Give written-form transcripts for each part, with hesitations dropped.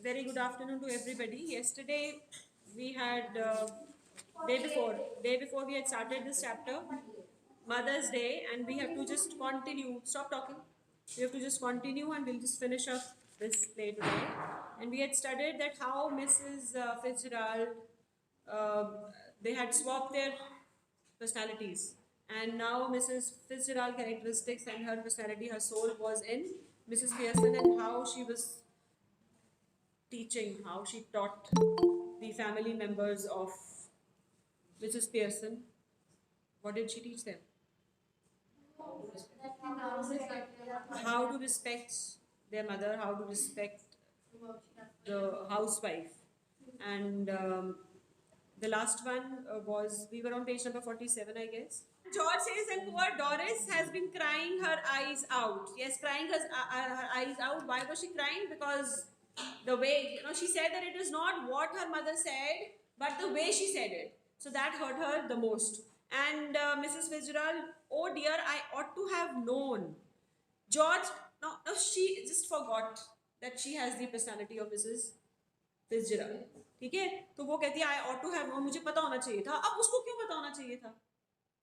very good afternoon to everybody. Yesterday we had day before we had started this chapter, Mother's Day, and we have to just continue. Stop talking. We have to just continue, and we'll just finish up this day today. And we had studied that how Mrs. Fitzgerald they had swapped their personalities, and now Mrs. Fitzgerald characteristics and her personality, her soul was in Mrs. Pearson, and how she was teaching, how she taught the family members of Mrs. Pearson. What did she teach them? How to respect their mother, how to respect the housewife. And the last one was, we were on page number 47, I guess. George says, and poor Doris has been crying her eyes out. Yes, crying her eyes out. Why was she crying? Because the way, she said that it is not what her mother said, but the way she said it. So that hurt her the most. And Mrs. Fitzgerald, oh dear, I ought to have known. George, no, she just forgot that she has the personality of Mrs. Fitzgerald. ठीक है, तो वो कहती है I ought to have known, मुझे पता होना चाहिए था. अब उसको क्यों पता होना चाहिए था?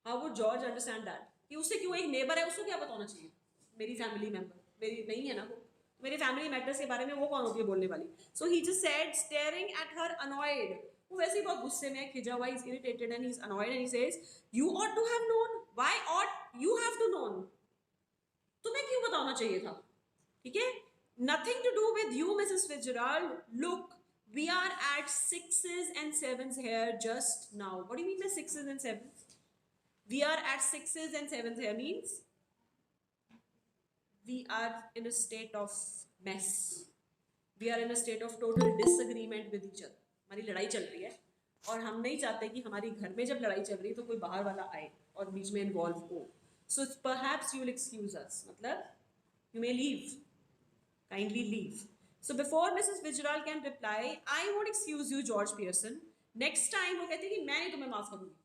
How would George understand that? कि उससे क्यों, एक नेबर है, उसको क्या पता होना चाहिए? मेरी फैमिली मेंबर, मेरी नहीं है ना वो, मेरे फैमिली मैटर्स के बारे में वो कौन होती है बोलने वाली? So he just said, staring at her, annoyed. वो वैसे ही बहुत गुस्से में, खिजा हुआ, he's irritated and he's annoyed and he says, you ought to have known. Why ought you have to known? तुम्हें क्यों पता होना चाहिए था? ठीक है? Nothing to do with you, Mrs. Fitzgerald. Look, we are at 6s and 7s here just now. What do you mean by 6s and 7s? We are at 6s and 7s here means we are in a state of mess. We are in a state of total disagreement with each other. हमारी लड़ाई चल रही है और हम नहीं चाहते कि हमारी घर में जब लड़ाई चल रही है तो कोई बाहर वाला आए और बीच में इन्वॉल्व हो. So perhaps you will excuse us. मतलब you may leave. Kindly leave. So before Mrs. Fitzgerald can reply, I won't excuse you, George Pearson. Next time वो कहती है कि मैं नहीं तुम्हें माफ करूँगी.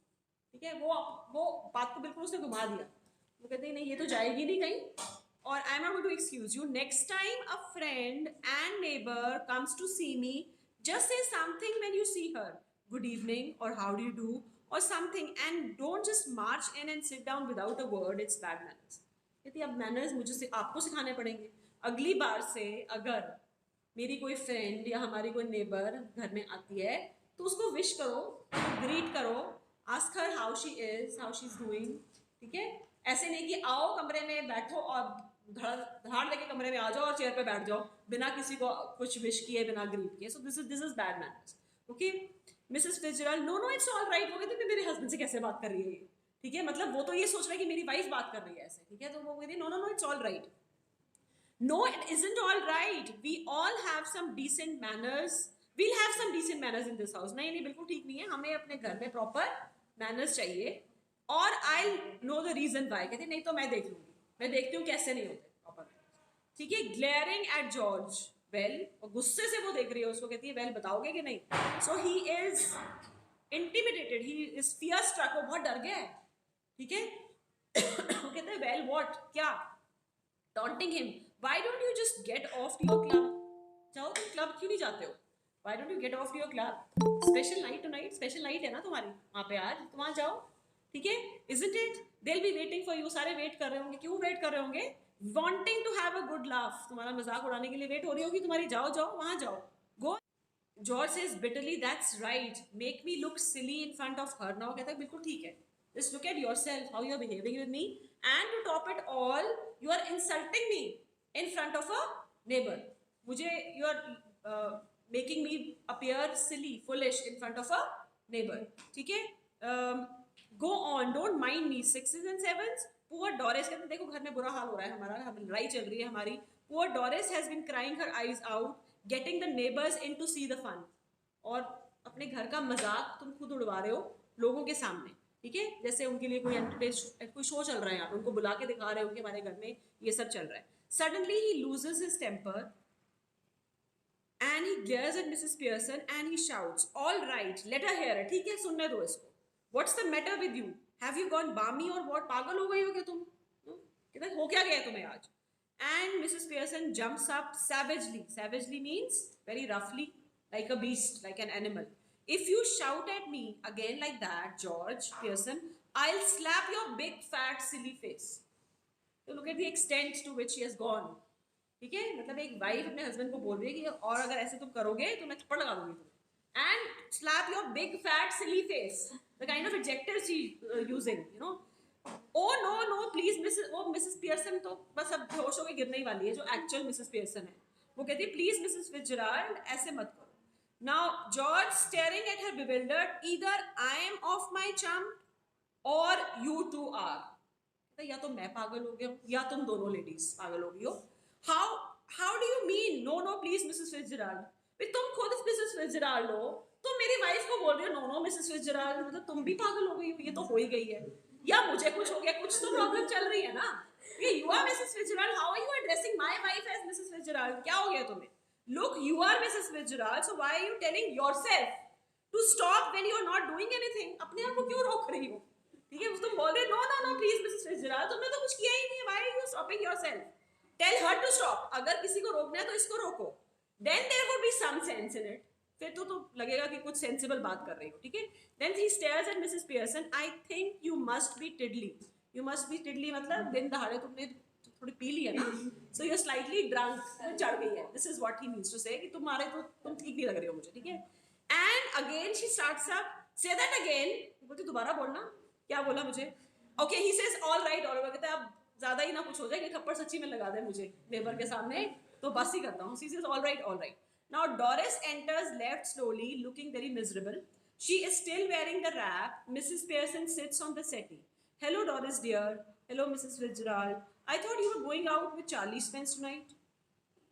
ठीक है, वो बात को बिल्कुल उसने घुमा दिया. वो कहते हैं नहीं, ये तो जाएगी नहीं कहीं, और I'm not going to excuse you. Next time a friend and neighbor comes to see me, just say something when you see her. Good evening or how do you do or something, and don't just march in and sit down without a word. It's bad manners. कहती अब manners मुझे आपको सिखाने पड़ेंगे. अगली बार से अगर मेरी कोई फ्रेंड या हमारी कोई नेबर घर में आती है तो उसको विश करो, ग्रीट करो, ask her how she is, how she is doing. ठीक है, ऐसे नहीं कि आओ कमरे में बैठो और धाड़ लेके कमरे में आ जाओ और चेयर पे बैठ जाओ बिना किसी को कुछ विश किए, बिना ग्रीट किए. So this is bad manners. Okay, Mrs Fitzgerald, no it's all right. वो कहते मेरे हस्बैंड से कैसे बात कर रही है? ठीक है, मतलब वो तो ये सोच रहा है कि मेरी वाइफ बात कर रही है ऐसे. ठीक है, तो वो कहती no it's all right. No, it isn't all right. We all have some decent manners. We'll have some decent manners in this house. नहीं, बिल्कुल ठीक नहीं है. हमें अपने घर में proper manners चाहिए. और I'll know the reason why. कहते नहीं तो मैं देख लूँगी. मैं देखती हूँ कैसे नहीं होते proper. ठीक है, glaring at George. Well, और गुस्से से वो देख रही है उसको, कहती है well बताओगे कि नहीं? So he is intimidated. He is fear struck. वो बहुत डर गया है. ठीक है, वो कहते हैं well what, क्या? Taunting him. Why don't you just get off to your club? जाओ, तुम क्लब क्यों नहीं जाते हो? Why don't you get off to your club? Special night tonight, special night है ना तुम्हारी वहाँ पे आज, तुम वहाँ जाओ. ठीक है, isn't it? They'll be waiting for you. सारे वेट कर रहे होंगे. क्यों वेट कर रहे होंगे? Wanting to have a good laugh. तुम्हारा मजाक उड़ाने के लिए वेट हो रही होगी तुम्हारी. जाओ वहाँ जाओ. Go. George says bitterly, that's right. Make me look silly in front of her. Now कहता है बिल्कुल ठीक है. Just look at yourself, how you are behaving with me, and to top it all, you are insulting me in front of a neighbor. मुझे you are making me appear silly, foolish in front of a neighbor. ठीक है? Go on, don't mind me. 6s and 7s. Poor Doris कहते देखो घर में बुरा हाल हो रहा है हमारा, हम लड़ाई चल रही है हमारी. Poor Doris has been crying her eyes out, getting the neighbors in to see the fun. और अपने घर का मजाक तुम खुद उड़वा रहे हो लोगों के सामने. ठीक है, जैसे उनके लिए कोई शो चल रहा है यहाँ पे, उनको बुला के दिखा रहे हो कि हमारे घर में ये सब चल रहा है. Suddenly he loses his temper and he glares at Mrs. Pearson and he shouts, all right, let her hear it. ठीक है, सुनने दो इसको. What's the matter with you? Have you gone balmy or what? पागल हो गई हो क्या तुम? कहते हो क्या गया तुम्हें आज? And Mrs. Pearson jumps up savagely. Savagely means very roughly, like a beast, like an animal. If you shout at me again like that, George Pearson, I'll slap your big fat silly face. तो look at the extent to which she has gone. ठीक है, मतलब एक wife अपने husband को बोल रही है कि और अगर ऐसे तुम करोगे तो मैं थप्पड़ लगा दूंगी तुम्हें. And slap your big fat silly face. The kind of adjectives she using, you know. Oh no no please Mrs. Oh Mrs. Pearson तो बस अब बेहोश होकर गिरने ही वाली है, जो एक्चुअल मिसेस पियर्सन है. वो कहती है प्लीज मिसेस फिट्जराल्ड ऐसे मत करो. Now George staring at her bewildered, either I am off my chum or you two are. या तो मैं पागल हो गया हूँ या तुम दोनों लेडीज पागल हो गई हो. How do you mean no no please Mrs Fitzgerald. तुम खुद मिसेस फिट्जराल्ड हो, तुम मेरी वाइफ को बोल रहे हो नो नो मिसेस फिट्जराल्ड, मतलब तुम भी पागल हो गई हो. ये तो हो ही गई है, या मुझे कुछ हो गया, कुछ तो प्रॉब्लम चल रही है ना. ये you are Mrs Fitzgerald, how are you addressing my wife as Mrs Fitzgerald, क्या हो गया तुम्हें. Look you are Mrs Fitzgerald, so why are you telling yourself to stop when you are not doing anything. अपने आप को क्यों रोक रही हो. ठीक है, तुम बोल रहे no no no please Mrs Fitzgerald, तुमने तो कुछ किया ही नहीं है. Why are you stopping yourself. Tell her to stop. अगर किसी को रोकना है तो इसको रोको. Then there would be some sense in it. फिर तो लगेगा कि कुछ सेंसिबल बात कर रही हो. ठीक है. Then he stares at Mrs Pearson. I think you must be tiddly. You must be tiddly मतलब दिन दहाड़े तुमने थोड़ी पी ली है ना, so you are slightly drunk, चढ़ गई है. This is what he means to say कि तुम्हारे तो तुम ठीक नहीं लग रही हो मुझे. ठीक है. And again she starts up. Say that again. बोलती दोबारा बोलना, क्या बोला मुझे. Okay he says all right all right. कहता है अब ज्यादा ही ना कुछ हो जाए कि थप्पड़ सच्ची में लगा दे मुझे नेबर के सामने, तो बस ही करता हूँ. She says all right all right. Now Doris enters left slowly, looking very miserable. She is still wearing the wrap. Mrs. Pearson sits on the settee. Hello Doris dear. Hello Mrs. Fitzgerald. I thought you were going out with Charlie Spence tonight.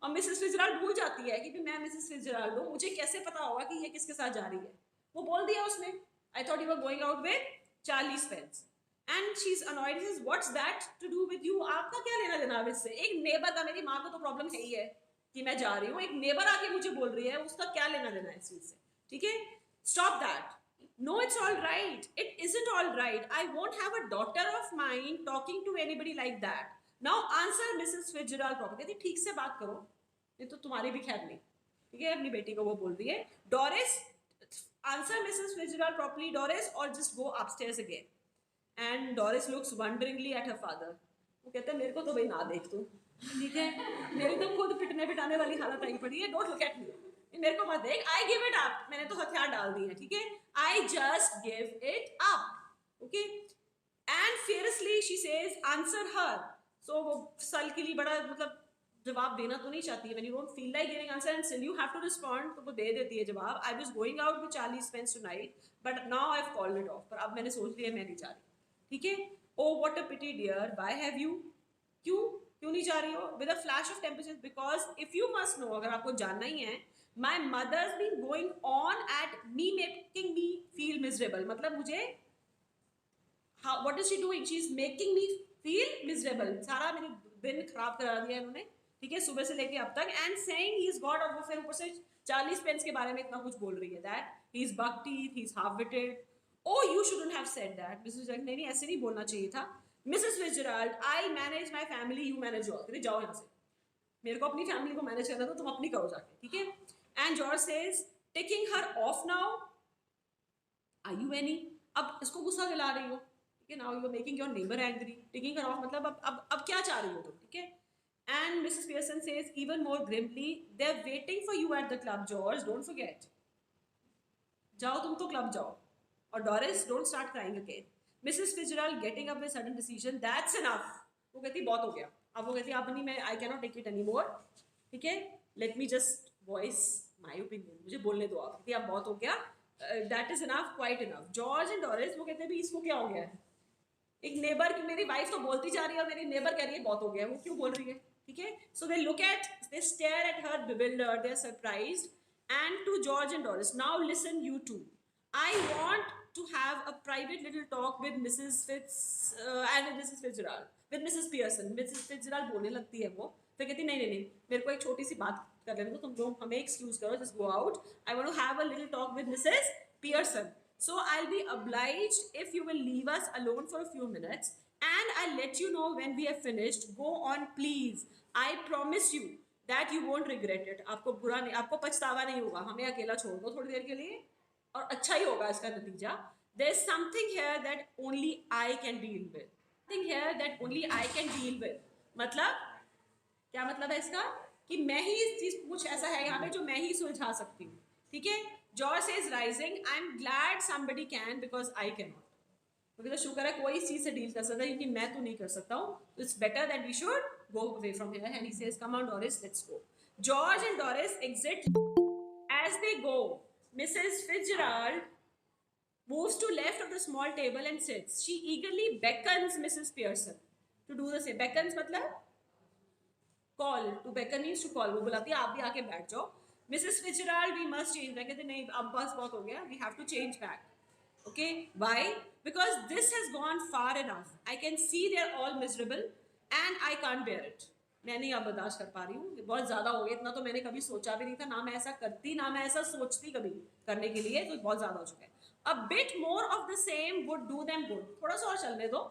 और Mrs Fitzgerald भूल जाती है कि मैं Mrs Fitzgerald हूँ, मुझे कैसे पता होगा कि ये किसके साथ जा रही है. वो बोल दिया उसने, I thought you were going out with Charlie Spence. And she is annoyed. She is what's that to do with you. आपका क्या लेना देना इससे. एक नेबर का, मेरी माँ को तो प्रॉब्लम है ही है कि मैं जा रही हूँ, एक नेबर आके मुझे बोल रही है, उसका क्या लेना देना है इस चीज से. ठीक है. Stop that. No, it's all right. It isn't all right. I won't have a daughter of mine talking to anybody like that. Now answer Mrs. Fitzgerald properly. कहती ठीक से बात करो, नहीं तो तुम्हारी भी खैर नहीं. ठीक है. अपनी बेटी को वो बोल रही है. Doris, answer Mrs. Fitzgerald properly, Doris, or just go upstairs again. And Doris looks wonderingly at her father. वो कहता है मेरे को तो भाई ना देख तू. ठीक है. मेरी तो खुद पिटने पिटाने वाली हालत आई पड़ी है. Don't look at me. मेरे को मत देख. I give it up. मैंने तो हथियार डाल दिए हैं. ठीक है. I just give it up. Okay. And fiercely she says, answer her. So वो sulkily बड़ा मतलब जवाब देना तो नहीं चाहती है. When you don't feel like giving answer and still you have to respond, तो वो दे देती है जवाब. I was going out with Charlie Spence tonight, but now I've called it off. पर अब मैंने सोच लिया मैं नहीं जा रही. ठीक है. Oh what a pity dear. Why have you? क्यों नहीं जा रही हो. With a flash of temperature, because if you must know, अगर आपको जानना ही है, my mother's been going on at me making me feel miserable. मतलब मुझे what is she doing? She's making me feel miserable. सारा मेरे दिन खराब करा दिया इन्होंने. ठीक है. सुबह से लेके अब तक. And saying he's got, और वो फिर ऊपर से चार्ली स्पेंस के बारे में इतना कुछ बोल रही है. That he's buck teeth, he's half-witted. Oh you shouldn't have said that. Mrs. Fitzgerald, नहीं ऐसे नहीं बोलना चाहिए था. Mrs. Fitzgerald, I manage my family, you manage yours. अरे जाओ यहाँ से. मेरे को अपनी फैमिली को मैनेज करना, तो तुम अपनी करो जाके. ठीक है. And George says, taking her off now. Are you any? अब इसको गुस्सा दिला रही हो. ठीक है. Now you are making your neighbor angry. Taking her off मतलब अब क्या चाह रही हो तुम. ठीक है. And Mrs. Pearson says even more grimly, they're waiting for you at the club, George. Don't forget. जाओ तुम तो क्लब जाओ. और Doris, don't start crying again. Mrs. Fitzgerald getting up with sudden decision. That's enough. वो कहती बहुत हो गया. अब वो कहती अब नहीं, मैं I cannot take it anymore. ठीक है. Let me just voice my opinion. मुझे बोलने दो आप. अब बहुत हो गया. That is enough, quite enough. George and Doris वो कहते हैं भी इसको क्या हो गया है. एक नेबर की, मेरी वाइफ तो बोलती जा रही है और मेरी नेबर कह रही है बहुत हो गया. वो क्यों बोल रही है. ठीक है. So they look at, they stare at her bewildered, they are surprised. And to George and Doris, now listen you two. I want to have a private little talk with Mrs. and with Mrs. Fitzgerald, with Mrs. Pearson. Mrs. Fitzgerald बोलने लगती है वो. फिर कहती नहीं, मेरे को एक छोटी सी बात कर लेने दो, तुम लोग हमें एक्सक्यूज करो, just go out. I want to have a little talk with Mrs. Pearson. So I'll be obliged if you will leave us alone for a few minutes, and I'll let you know when we have finished. Go on, please. I promise you that you won't regret it. आपको बुरा नहीं, आपको पछतावा नहीं होगा. हमें अकेला छोड़ दो थोड़ी देर के लिए और अच्छा ही होगा इसका नतीजा. There is something here that only I can deal with. Something here that only I can deal with. मतलब क्या मतलब है इसका? कि मैं ही इस चीज, कुछ ऐसा है यहाँ पे जो मैं ही सुलझा सकती हूँ. ठीक है. George is rising, I am glad somebody can because I can not. क्योंकि तो शुक्र है कोई इस चीज से डील कर सकता है, क्योंकि मैं तो नहीं कर सकता हूँ. It's better that we should go away from here. And he says, come on Doris, let's go. George and Doris exit. As they go, Mrs. Fitzgerald moves to left of the small table and sits. She eagerly beckons Mrs. Pearson to do the same. Beckons मतलब call. To beckon means to call. वो बुलाती है, आप भी आके बैठ जाओ. Mrs. Fitzgerald, we must change. मैं कहते नहीं, अब बस बहुत हो गया. We have to change back. Okay, why? Because this has gone far enough. I can see they're all miserable. And I can't bear it. मैं नहीं अब बर्दाश्त कर पा रही हूँ, बहुत ज़्यादा हो गया. इतना तो मैंने कभी सोचा भी नहीं था, ना मैं ऐसा करती, ना मैं ऐसा सोचती कभी करने के लिए. तो बहुत ज़्यादा हो चुका है. A bit more of the same would do them good. थोड़ा सा और चलने दो,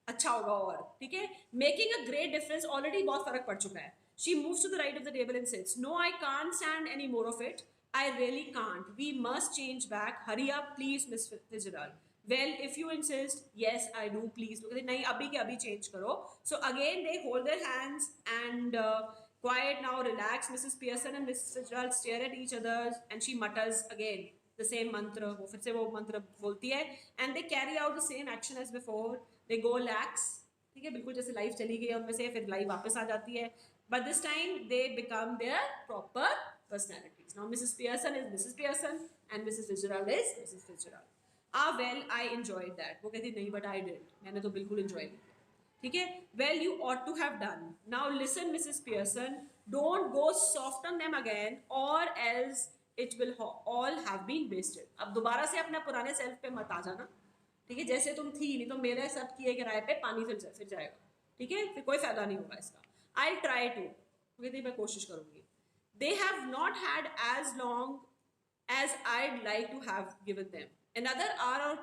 अच्छा होगा. और ठीक है. Making a great difference. Already बहुत फर्क पड़ चुका है. She moves to the right of the table and सेड्स, no I can't stand any more of it. I really can't. We must change back. Hurry up please Miss Fitzgerald. Well, if you insist, yes, I do, please. तो कहते नहीं, अभी के अभी change करो. So again, they hold their hands and quiet now, relax. Mrs. Pearson and Mrs. Fitzgerald stare at each other and she mutters again the same mantra. वो फिर से वो मंत्र बोलती है. And they carry out the same action as before. They go lax. ठीक है, बिल्कुल जैसे लाइफ चली गई उनमें से, फिर लाइफ वापस आ जाती है. But this time they become their proper personalities. Now Mrs. Pearson is Mrs. Pearson and Mrs. Fitzgerald is Mrs. Fitzgerald. Well I enjoyed that. वो कहती नहीं, बट आई डिड. मैंने तो बिल्कुल एंजॉय नहीं किया. ठीक है. Well you ought to have done. Now listen Mrs Pearson, don't go soft on them again or else it will all have been wasted. अब दोबारा से अपने पुराने सेल्फ पे मत आ जाना. ठीक है, जैसे तुम थी, नहीं तो मेरे सब किए किराए पे पानी फिर जाएगा. ठीक है, फिर कोई फायदा नहीं होगा इसका. I try to. कहती मैं कोशिश करूंगी. They have not had as long as I'd like to have given them. Another hour or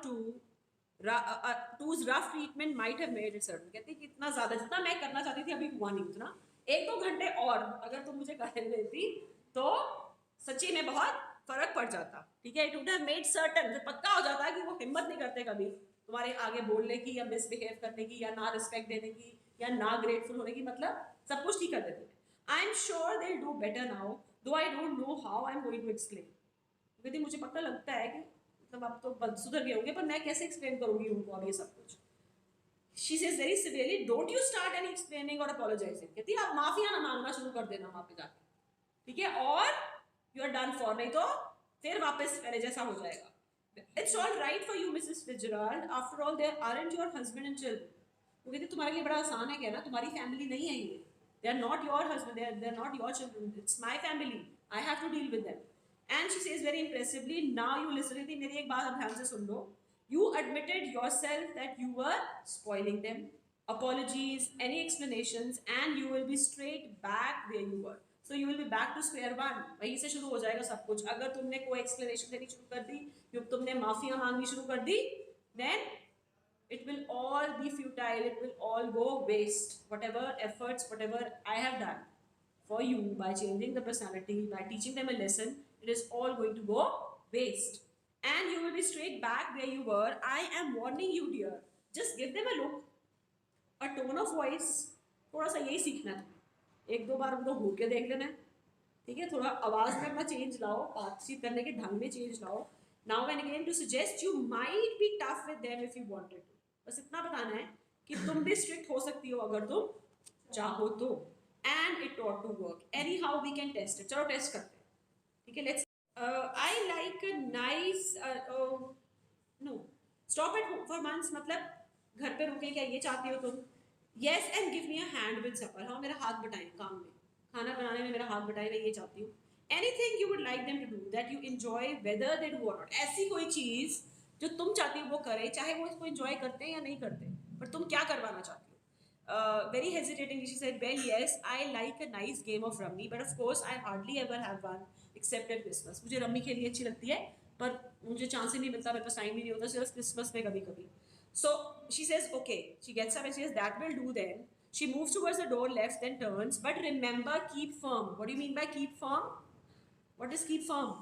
two's rough treatment might have made it certain. कहती कि इतना ज़्यादा जितना मैं करना चाहती थी अभी हुआ नहीं उतना. 1-2 घंटे और अगर तुम मुझे कर देती तो सच्ची में बहुत फर्क पड़ जाता. ठीक है. It would have made certain. तो पक्का हो जाता कि वो हिम्मत नहीं करते कभी तुम्हारे आगे बोलने की या मिसबिहेव करने की या ना रिस्पेक्ट देने की या ना ग्रेटफुल होने की. मतलब सब कुछ ठीक कर देते. I am sure they will do better now, though I don't know how I am going to explain. कहती मुझे पक्का लगता है कि मतलब आप तो सुधर गए होंगे, पर मैं कैसे एक्सप्लेन करूंगी उनको अब ये सब कुछ. She says very severely, don't you start any explaining और अपोलोजाइजिंग. कहती है आप माफिया ना मांगना शुरू कर देना वहां पे जाके. ठीक है, और यू आर डन फॉर. नहीं तो फिर वापस पहले जैसा हो जाएगा. It's all right for you Mrs Fitzgerald, after all there aren't your husband and children. वो कहती तुम्हारे लिए बड़ा आसान है कहना, तुम्हारी फैमिली नहीं है ये. They are not your husband, they are not your children, it's my family. I have to deal with them. And she says very impressively, now you listen. मेरी एक बात अब ध्यान से सुन लो. You admitted yourself that you were spoiling them. Apologies, any explanations, and you will be straight back where you were. So you will be back to square one. वहीं से शुरू हो जाएगा सब कुछ. अगर तुमने कोई explanation देनी शुरू कर दी, तुमने माफिया मांगनी शुरू कर दी, then it will all be futile. It will all go waste. Whatever efforts, whatever I have done for you by changing the personality, by teaching them a lesson, it is all going to go waste. And you will be straight back where you were. I am warning you, dear. Just give them a look, a tone of voice. थोड़ा सा यही सीखना है. 1-2 बार उनको घूर के देख लेना है. ठीक है, थोड़ा आवाज में अपना चेंज लाओ, बातचीत करने के ढंग में चेंज लाओ. Now and again to suggest you might be tough with them if you wanted to. बस इतना बताना है कि तुम भी स्ट्रिक्ट हो सकती हो अगर तुम चाहो तो. And it ought to work. Anyhow we can test it. चलो टेस्ट करते हैं. ठीक है, let's. I like a nice. No, stop at home for months. मतलब घर पे रुके, क्या ये चाहती हो तुम? Yes, and give me a hand with supper. हाँ, मेरा हाथ बटाएं काम में, खाना बनाने में मेरा हाथ बटाएं, मैं ये चाहती हूँ. Anything you would like them to do that you enjoy whether they do or not. ऐसी कोई चीज़ जो तुम चाहती हो वो करे, चाहे वो इसको एंजॉय करते हैं या नहीं करते, पर तुम क्या करवाना चाहती हो. Very hesitatingly she said, well yes, I like a nice game of rummy, but of course I hardly ever have one except at Christmas. मुझे रम्मी खेलनी अच्छी लगती है, पर मुझे चांस ही नहीं मिलता, मेरे पास टाइम ही नहीं होता, सिर्फ क्रिसमस में कभी कभी. So she says okay, she gets up and she says that will do then. She moves towards the door left, then turns. But remember, keep firm. What do you mean by keep firm? What is keep firm?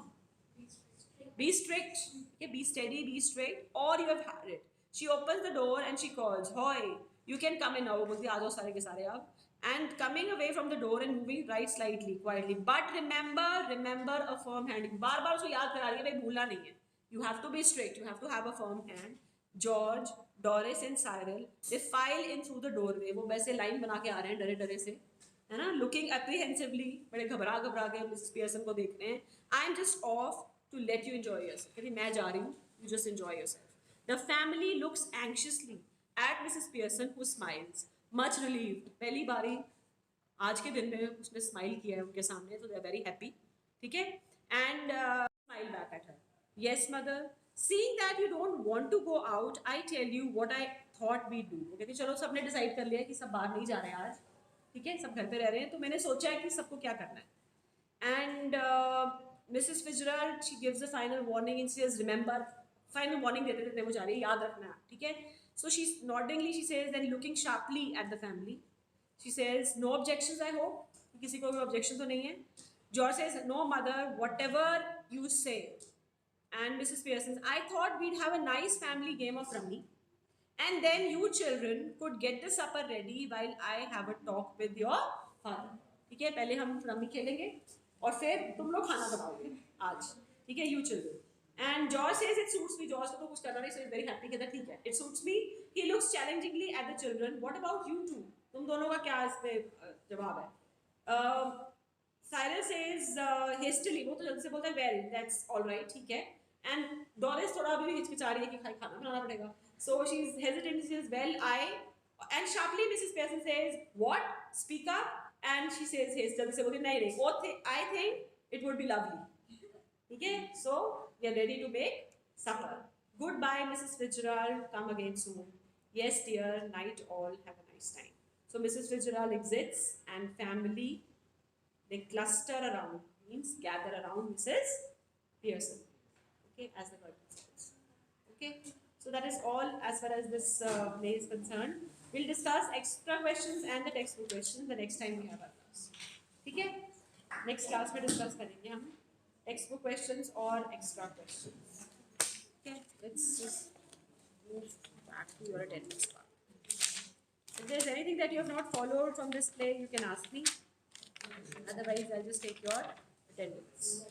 Be strict. Okay, be steady, be strict, or you have had it. She opens the door and she calls, "Hoy, you can come in now." वो बोलती है, "आ जाओ सारे के सारे आप." And coming away from the door and moving right slightly, quietly. But remember a firm hand. बार बार उसको याद करा रही है, भाई भूलना नहीं है. You have to be strict. You have to have a firm hand. George, Doris and Cyril, they file in through the doorway. वो वैसे लाइन बना के आ रहे हैं डरे डरे से, है ना, looking apprehensively, बड़े घबरा घबरा के मिसेस पियर्सन को देख रहे हैं. I'm just off to let you enjoy yourself. कहती मैं जा रही हूँ, you just enjoy yourself. The family looks anxiously at Mrs. Pearson, who smiles, much relieved. पहली बारी आज के दिन में उसने स्माइल किया है उनके सामने, तो they are very happy. ठीक है? And smile back at her. Yes, mother. Seeing that you don't want to go out, I tell you what I thought we'd do. वो कहती चलो सबने डिसाइड कर लिया कि सब बाहर नहीं जा रहे हैं आज, ठीक है, सब घर पे रह रहे हैं, तो मैंने सोचा है कि सबको क्या करना है. And Mrs. Fitzgerald, she gives a final warning and says, remember, final warning देते देते वो जा रही है, याद रखना, ठीक है. So she's noddingly, she says, then looking sharply at the family, she says, no objections, I hope. किसी को भी objection तो नहीं है. George says, no mother, whatever you say. And Mrs. Pearson, I thought we'd have a nice family game of rummy, and then you children could get the supper ready while I have a talk with your father. ठीक है, पहले हम rummy खेलेंगे और फिर तुम लोग खाना बनाओगे आज, ठीक है, you children. And George says it suits me. George को तो कुछ करना नहीं, so he's very happy कहता ठीक है, it suits me. He looks challengingly at the children. What about you two? तुम दोनों का क्या इस पे जवाब है? Cyril says hastily, वो तो जल्दी से बोलता है well, that's all right, ठीक है. And Doris थोड़ा अभी भी हिचकिचा रही है कि खाना बनाना पड़ेगा. So she's hesitant. She says, well, and sharply Mrs. Pearson says, what? Speak up. And she says, hey, जल्दी से बोलती नहीं नहीं. I think it would be lovely. Okay, so we are ready to make supper. Goodbye, Mrs. Fitzgerald. Come again soon. Yes, dear. Night all. Have a nice time. So Mrs. Fitzgerald exits, and family, they cluster around. Means gather around Mrs. Pearson. Okay, as the curtain falls. Okay, so that is all as far as this play is concerned. We'll discuss extra questions and the textbook questions the next time we have our class. Okay, next class में discuss करेंगे हम textbook questions और extra questions. Okay, let's just move back to your attendance part. If there's anything that you have not followed from this play, you can ask me. Otherwise, I'll just take your attendance.